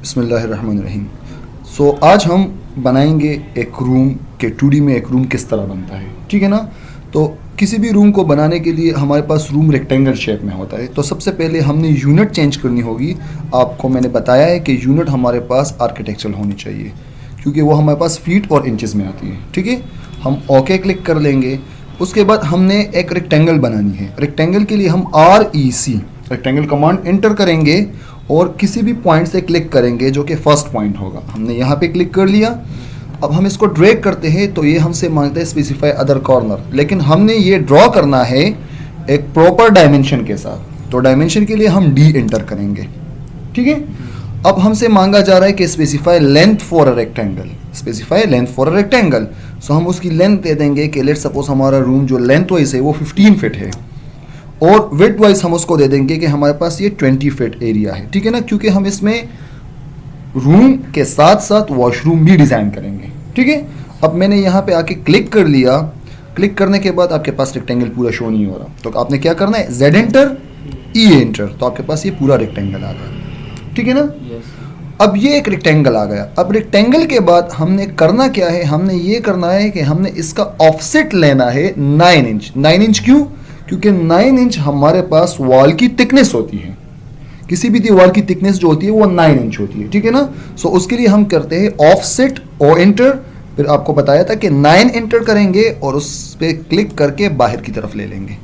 बिस्मिल्लाहिर्रहमानिर्रहीम। आज हम बनाएंगे एक रूम के 2D में एक रूम किस तरह बनता है, ठीक है ना। तो किसी भी रूम को बनाने के लिए हमारे पास रूम रेक्टेंगल शेप में होता है। तो सबसे पहले हमने यूनिट चेंज करनी होगी। आपको मैंने बताया है कि यूनिट हमारे पास आर्किटेक्चरल होनी चाहिए क्योंकि वो हमारे पास फीट और इंचेस में आती है, ठीक है। हम ओके क्लिक कर लेंगे। उसके बाद हमने एक रेक्टेंगल बनानी है। रेक्टेंगल के लिए हम REC रेक्टेंगल कमांड एंटर करेंगे और किसी भी पॉइंट से क्लिक करेंगे जो कि फर्स्ट पॉइंट होगा। हमने यहाँ पे क्लिक कर लिया। अब हम इसको ड्रैग करते हैं तो ये हमसे मांगता है स्पेसिफाई अदर कॉर्नर, लेकिन हमने ये ड्रॉ करना है एक प्रॉपर डायमेंशन के साथ। तो डायमेंशन के लिए हम D एंटर करेंगे, ठीक है। अब हमसे मांगा जा रहा है कि specify length for a rectangle, specify length for a rectangle. So हम उसकी लेंथ दे देंगे कि लेट सपोज हमारा रूम जो लेंथ वाइज है वो 15 फीट है और विड्थ वाइज हम उसको दे देंगे कि हमारे पास ये 20 फीट एरिया है, ठीक है ना, क्योंकि हम इसमें रूम के साथ साथ वॉशरूम भी डिज़ाइन करेंगे, ठीक है। अब मैंने यहाँ पे आके क्लिक कर लिया। क्लिक करने के बाद आपके पास रेक्टेंगल पूरा शो नहीं हो रहा, तो आपने क्या करना है, Z एंटर E एंटर, तो आपके पास ये पूरा रेक्टेंगल आ गया, ठीक है ना। अब ये एक रेक्टेंगल आ गया। अब रेक्टेंगल के बाद हमने करना क्या है, हमने ये करना है कि हमने इसका ऑफसेट लेना है 9 इंच। 9 इंच क्यों? क्योंकि 9 इंच हमारे पास वॉल की थिकनेस होती है। किसी भी दीवार की थिकनेस जो होती है वो 9 इंच होती है, ठीक है ना। सो उसके लिए हम करते हैं ऑफसेट O एंटर। फिर आपको बताया था कि 9 एंटर करेंगे और उस पर क्लिक करके बाहर की तरफ ले लेंगे।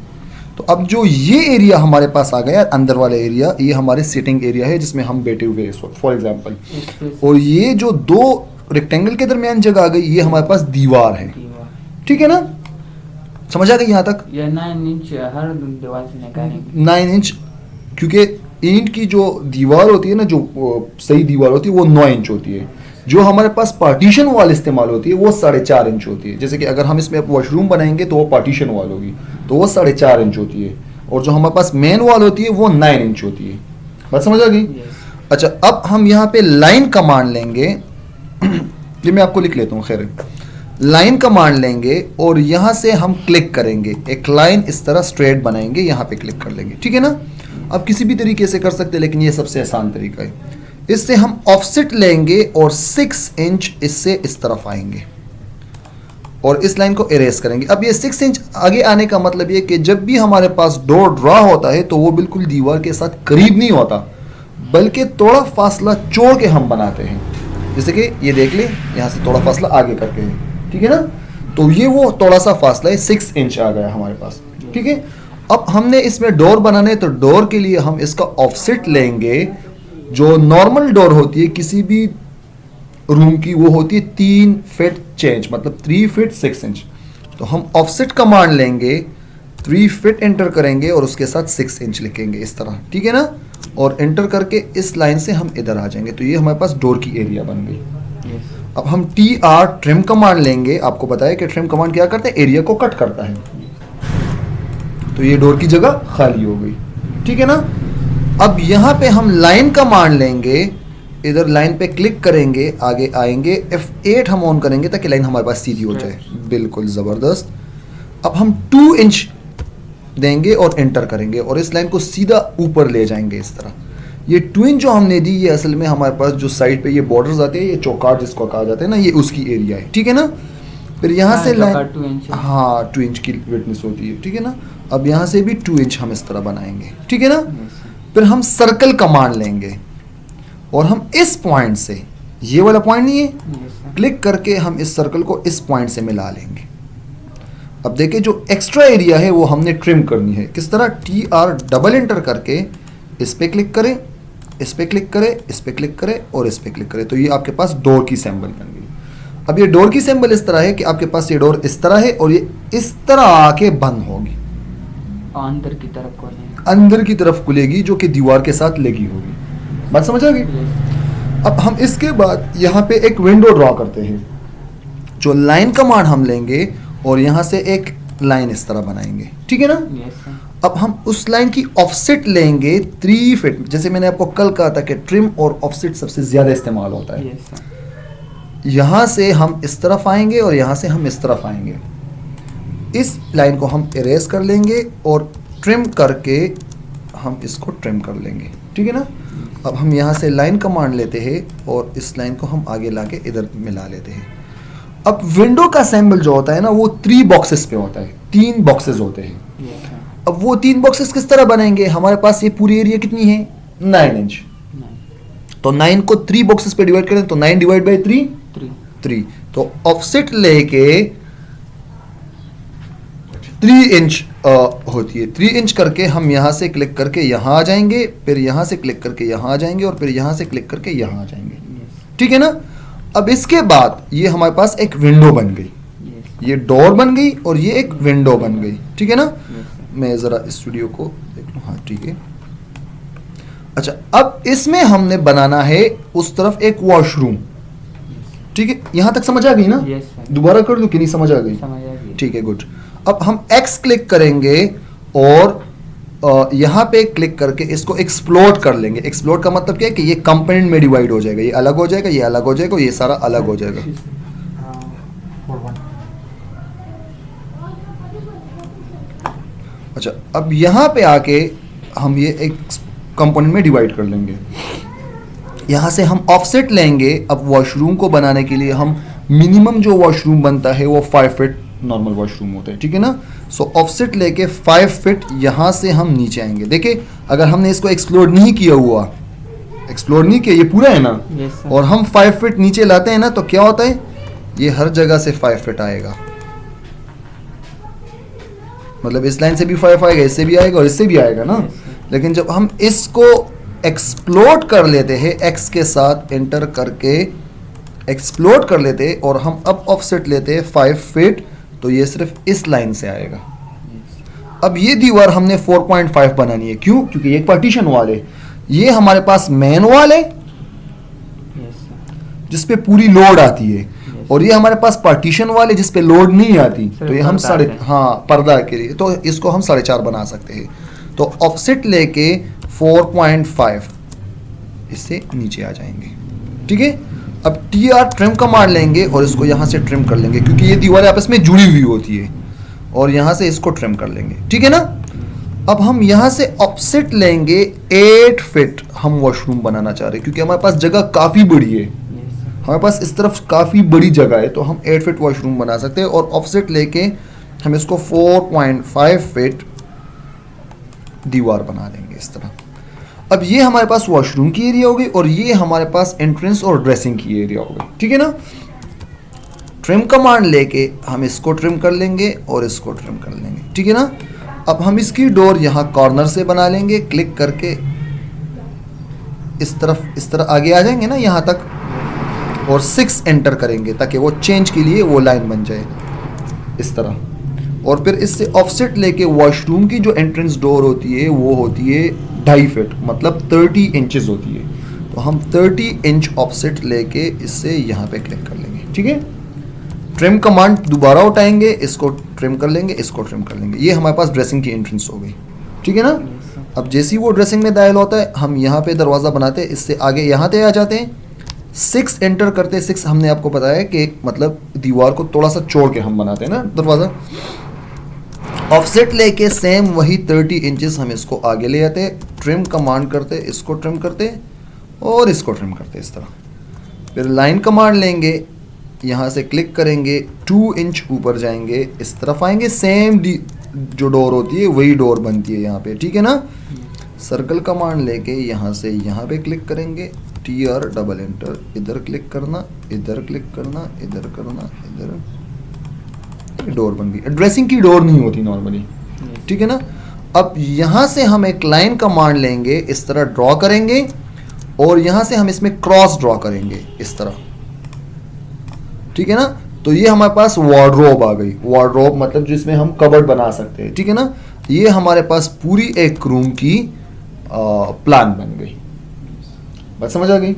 तो अब जो ये एरिया हमारे पास आ गया, अंदर वाला एरिया, ये हमारे सिटिंग एरिया है जिसमें हम बैठे हुए हैं फॉर एग्जांपल। और ये जो दो रेक्टेंगल के दरमियान जगह आ गई, ये हमारे पास दीवार है, ठीक है ना। समझ आ गई यहाँ तक? 9 इंच हर दीवार से निकालेंगे। 9 इंच क्योंकि ईंट की जो दीवार होती है ना, जो सही दीवार होती है वो 9 इंच होती है। जो हमारे पास पार्टीशन वॉल इस्तेमाल होती है वो 4.5 इंच होती है। जैसे कि अगर हम इसमें वॉशरूम बनाएंगे तो वो पार्टीशन वॉल होगी, तो वो 4.5 इंच होती है। और जो हमारे पास मेन वॉल होती है वो 9 इंच होती है। बात समझ आ गई? अच्छा, अब हम यहाँ पे लाइन कमांड लेंगे। ये मैं आपको लिख लेता हूँ, खैर। लाइन कमांड लेंगे और यहाँ से हम क्लिक करेंगे, एक लाइन इस तरह स्ट्रेट बनाएंगे, यहाँ पे क्लिक कर लेंगे, ठीक है ना। अब किसी भी तरीके से कर सकते हैं, लेकिन ये सबसे आसान तरीका है। इससे हम ऑफसेट लेंगे और 6 इंच इससे इस तरफ आएंगे और इस लाइन को इरेज करेंगे। अब ये 6 इंच आगे आने का मतलब ये कि जब भी हमारे पास डोर ड्रा होता है तो वो बिल्कुल दीवार के साथ करीब नहीं होता, बल्कि थोड़ा फासला छोड़ के हम बनाते हैं। जैसे कि ये देख ले, यहाँ से थोड़ा फासला आगे करके है, ठीक है ना। तो ये वो थोड़ा सा फासला है, 6 इंच आ गया हमारे पास, ठीक है। अब हमने इसमें डोर बनाना है, तो डोर के लिए हम इसका ऑफसेट लेंगे। जो नॉर्मल डोर होती है किसी भी रूम की, वो होती है 3 फीट चेंज, मतलब 3 फीट 6 इंच। तो हम ऑफसेट कमांड लेंगे, 3 फीट एंटर करेंगे और उसके साथ 6 इंच लिखेंगे इस तरह, ठीक है ना। और एंटर करके इस लाइन से हम इधर आ जाएंगे, तो ये हमारे पास डोर की एरिया बन गई। अब हम TR ट्रिम कमांड लेंगे। आपको बताया कि ट्रिम कमांड क्या करता है, एरिया को कट करता है। तो ये डोर की जगह खाली हो गई, ठीक है ना। अब यहाँ पे हम लाइन कमांड लेंगे, इधर लाइन पे क्लिक करेंगे, आगे आएंगे, F8 हम ऑन करेंगे ताकि लाइन हमारे पास सीधी हो जाए। बिल्कुल ज़बरदस्त। अब हम 2 इंच देंगे और एंटर करेंगे और इस लाइन को सीधा ऊपर ले जाएंगे इस तरह। ये 2 इंच जो हमने दी, ये असल में हमारे पास जो साइड पे ये बॉर्डर्स आते हैं, ये चौकाट जिसको कहा जाता है ना, ये उसकी एरिया है, ठीक है ना। फिर यहाँ से लाइन, 2 इंच की विड्थ होती है, ठीक है ना। अब यहाँ से भी 2 इंच हम इस तरह बनाएंगे, ठीक है ना। फिर हम सर्कल कमांड लेंगे और हम इस पॉइंट से, ये वाला पॉइंट नहीं है, क्लिक करके हम इस सर्कल को इस पॉइंट से मिला लेंगे। अब देखिए जो एक्स्ट्रा एरिया है वो हमने ट्रिम करनी है। किस तरह? TR डबल एंटर करके इस पे क्लिक करें, इस पे क्लिक करें, इस पे क्लिक करें और इस पे क्लिक करें, तो ये आपके पास डोर की सिंबल बन गई। अब ये डोर की सिंबल इस तरह है कि आपके पास ये डोर इस तरह है और ये इस तरह आके बंद होगी, अंदर की तरफ खोलेंगे, अंदर की तरफ खुलेगी, जो कि दीवार के साथ लगी होगी। बात समझ आ गई? अब हम इसके बाद यहाँ पे एक विंडो ड्रॉ करते हैं। जो लाइन कमांड हम लेंगे और यहाँ से एक लाइन इस तरह बनाएंगे, ठीक है ना। अब हम उस लाइन की ऑफसेट लेंगे 3 फीट। जैसे मैंने आपको कल कहा था कि ट्रिम और ऑफसेट सबसे ज्यादा इस्तेमाल होता है। यहाँ से हम इस तरफ आएंगे और यहाँ से हम इस तरफ आएंगे। इस लाइन को हम इरेज कर लेंगे और ट्रिम करके हम इसको ट्रिम कर लेंगे, ठीक है ना। अब हम यहाँ से लाइन कमांड लेते हैं और इस लाइन को हम आगे लाके इधर मिला लेते हैं। अब विंडो का सिंबल जो होता है ना वो 3 बॉक्सेस पे होता है, 3 बॉक्सेस होते हैं। Yes, sir. अब वो 3 बॉक्सेस किस तरह बनेंगे, हमारे पास ये पूरी एरिया कितनी है 9 इंच, Nine. तो 9 को 3 बॉक्सेस पे डिवाइड करें तो 9 डिवाइड बाई 3 Three. 3, तो ऑफसेट लेके 3 इंच होती है। 3 इंच करके हम यहाँ से क्लिक करके यहाँ आ जाएंगे, फिर यहाँ से क्लिक करके यहाँ आ जाएंगे और फिर यहाँ से क्लिक करके यहाँ आ जाएंगे। Yes. ठीक है ना। अब इसके बाद ये हमारे पास एक विंडो बन गई, Yes. ये डोर बन गई और ये एक विंडो बन गई। ठीक है ना। Yes, sir. मैं ज़रा इस वीडियो को देख लूँ, हाँ ठीक है। अच्छा, अब इसमें हमने बनाना है उस तरफ एक वॉशरूम। Yes. ठीक है, यहाँ तक समझ आ गई ना। Yes, sir. दोबारा कर दूं कि नहीं समझ आ गई। समझ आ गई। ठीक है, गुड। अब हम X क्लिक करेंगे और यहाँ पे क्लिक करके इसको एक्सप्लोड कर लेंगे। एक्सप्लोड का मतलब क्या है कि ये कंपोनेंट में डिवाइड हो जाएगा, ये अलग हो जाएगा, ये अलग हो जाएगा, ये सारा अलग हो जाएगा। अच्छा, अब यहाँ पे आके हम ये एक कंपोनेंट में डिवाइड कर लेंगे। यहाँ से हम ऑफसेट लेंगे। अब वॉशरूम को बनाने के लिए हम मिनिमम जो वॉशरूम बनता है वो 5 फीट नॉर्मल वॉशरूम होता है। ठीक है ना। सो ऑफसेट लेके 5 फीट यहाँ से हम नीचे आएंगे। देखिए, अगर हमने इसको एक्सप्लोर नहीं किया हुआ, एक्सप्लोर नहीं किया, ये पूरा है ना, Yes, sir. और हम 5 फीट नीचे लाते हैं ना, तो क्या होता है, ये हर जगह से 5 फीट आएगा। मतलब इस लाइन से भी 5 आएगा, इससे भी आएगा और इससे भी आएगा ना। Yes, sir. लेकिन जब हम इसको एक्सप्लोड कर लेते हैं, एक्स के साथ एंटर करके एक्सप्लोड कर लेते हैं और हम अब ऑफसेट लेते हैं 5 फीट, तो ये सिर्फ इस लाइन से आएगा। Yes. अब ये दीवार हमने 4.5 बनानी है। क्यों? क्योंकि ये एक पार्टीशन वॉल है। ये हमारे पास मेन वॉल है Yes, sir. जिसपे पूरी लोड आती है, Yes. और ये हमारे पास पार्टीशन वॉल है जिसपे लोड नहीं आती। सिर्फ तो ये हम पर्दा है। हाँ, पर्दा के लिए, तो इसको हम 4.5 बना सकते हैं। तो ऑफसेट लेके 4.5 इससे नीचे आ जाएंगे। ठीक है। अब TR ट्रिम कमांड लेंगे और इसको यहाँ से ट्रिम कर लेंगे, क्योंकि ये दीवारें आपस में जुड़ी हुई होती है, और यहाँ से इसको ट्रिम कर लेंगे। ठीक है ना। अब हम यहाँ से ऑफसेट लेंगे 8 फीट, हम वॉशरूम बनाना चाह रहे हैं क्योंकि हमारे पास जगह काफ़ी बड़ी है। Yes, sir. हमारे पास इस तरफ काफ़ी बड़ी जगह है, तो हम 8 फीट वॉशरूम बना सकते हैं। और ऑफसेट लेके हम इसको 4.5 फीट दीवार बना देंगे इस तरह। अब ये हमारे पास वॉशरूम की एरिया हो गई और ये हमारे पास एंट्रेंस और ड्रेसिंग की एरिया हो गई। ठीक है ना। ट्रिम कमांड लेके हम इसको ट्रिम कर लेंगे और इसको ट्रिम कर लेंगे। ठीक है ना। अब हम इसकी डोर यहाँ कॉर्नर से बना लेंगे, क्लिक करके इस तरह आगे आ जाएंगे ना यहाँ तक, और 6 एंटर करेंगे ताकि वो चेंज के लिए वो लाइन बन जाए इस तरह। और फिर इससे ऑफसेट लेके वॉशरूम की जो एंट्रेंस डोर होती है वो होती है 2.5 फीट, मतलब 30 इंचेस होती है। तो हम 30 इंच ऑफसेट लेके इससे यहाँ पे क्लिक कर लेंगे। ठीक है। ट्रिम कमांड दोबारा उठाएंगे, इसको ट्रिम कर लेंगे, इसको ट्रिम कर लेंगे। ये हमारे पास ड्रेसिंग की एंट्रेंस हो गई। ठीक है ना। Yes, sir. अब जैसे ही वो ड्रेसिंग में दाखिल होता है, हम यहाँ पे दरवाज़ा बनाते हैं, इससे आगे यहाँ पे आ जाते हैं, 6 एंटर करते हैं। 6 हमने आपको बताया कि मतलब दीवार को थोड़ा सा छोड़ के हम बनाते हैं ना दरवाज़ा। ऑफसेट लेके सेम वही 30 इंचेस हम इसको आगे ले आते हैं, ट्रिम कमांड करते, इसको ट्रिम करते और इसको ट्रिम करते इस तरह। फिर लाइन कमांड लेंगे, यहाँ से क्लिक करेंगे, 2 इंच ऊपर जाएंगे, इस तरफ आएंगे, सेम जो डोर होती है वही डोर बनती है यहाँ पे। ठीक है ना। सर्कल कमांड लेके यहाँ से यहाँ पे क्लिक करेंगे, TR डबल एंटर, इधर क्लिक करना, इधर क्लिक करना, इधर करना, इधर, डोर बन गई। ड्रेसिंग की डोर नहीं होती नॉर्मली। Yes. ठीक है ना। अब यहाँ से हम एक लाइन कमांड लेंगे, इस तरह ड्रॉ करेंगे, और यहाँ से हम इसमें क्रॉस ड्रॉ करेंगे इस तरह। ठीक है ना। तो ये हमारे पास वार्डरोब आ गई। वार्डरोब मतलब जिसमें हम कबर्ड बना सकते हैं। ठीक है ना। ये हमारे पास पूरी एक रूम की प्लान बन गई। बात समझ आ गई।